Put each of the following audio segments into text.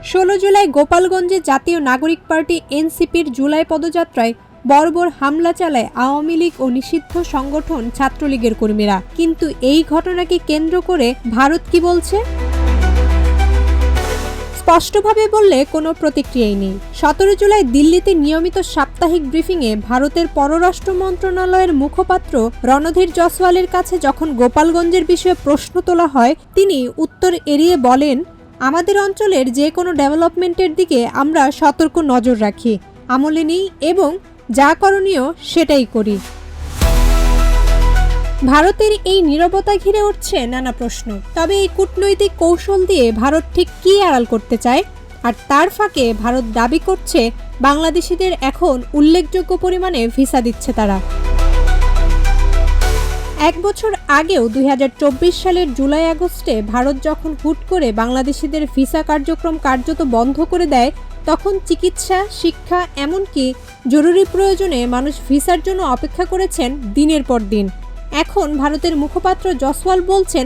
16 জুলাই গোপালগঞ্জে জাতীয় নাগরিক পার্টি এনসিপির জুলাই পদযাত্রায় বর্বর হামলা চালায় আওয়ামী লীগ ও নিষিদ্ধ সংগঠন ছাত্রলীগের কর্মীরা। কিন্তু এই ঘটনাকে কেন্দ্র করে ভারত কি বলছে? স্পষ্টভাবে বললে কোনো প্রতিক্রিয়াই নেই। 17 জুলাই দিল্লিতে নিয়মিত সাপ্তাহিক ব্রিফিংয়ে ভারতের পররাষ্ট্র মন্ত্রণালয়ের মুখপাত্র রণধীর জয়সওয়ালের কাছে যখন গোপালগঞ্জের বিষয়ে প্রশ্ন তোলা হয়, তিনি উত্তর এড়িয়ে বলেন, আমাদের অঞ্চলের যে কোনো ডেভেলপমেন্টের দিকে আমরা সতর্ক নজর রাখি, আমলে নিই এবং যা করণীয় সেটাই করি। ভারতের এই নীরবতা ঘিরে উঠছে নানা প্রশ্ন। তবে এই কূটনৈতিক কৌশল দিয়ে ভারত ঠিক কী আড়াল করতে চায়? আর তার ফাঁকে ভারত দাবি করছে বাংলাদেশিদের এখন উল্লেখযোগ্য পরিমাণে ভিসা দিচ্ছে তারা। 1 বছর আগেও 2024 সালের জুলাই আগস্টে ভারত যখন হুট করে বাংলাদেশিদের ভিসা কার্যক্রম কার্যত বন্ধ করে দেয়, তখন চিকিৎসা, শিক্ষা, এমনকি জরুরি প্রয়োজনে মানুষ ভিসার জন্য অপেক্ষা করেছেন দিনের পর দিন। এখন ভারতের মুখপাত্র জয়সওয়াল বলছেন,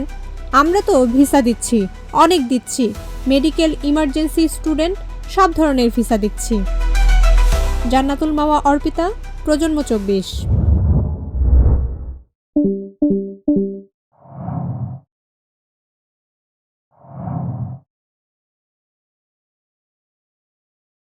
আমরা তো ভিসা দিচ্ছি, অনেক দিচ্ছি, মেডিকেল, ইমার্জেন্সি, স্টুডেন্ট, সব ধরনের ভিসা দিচ্ছি। জান্নাতুল মাওয়া, অর্পিতা, প্রজন্ম 24।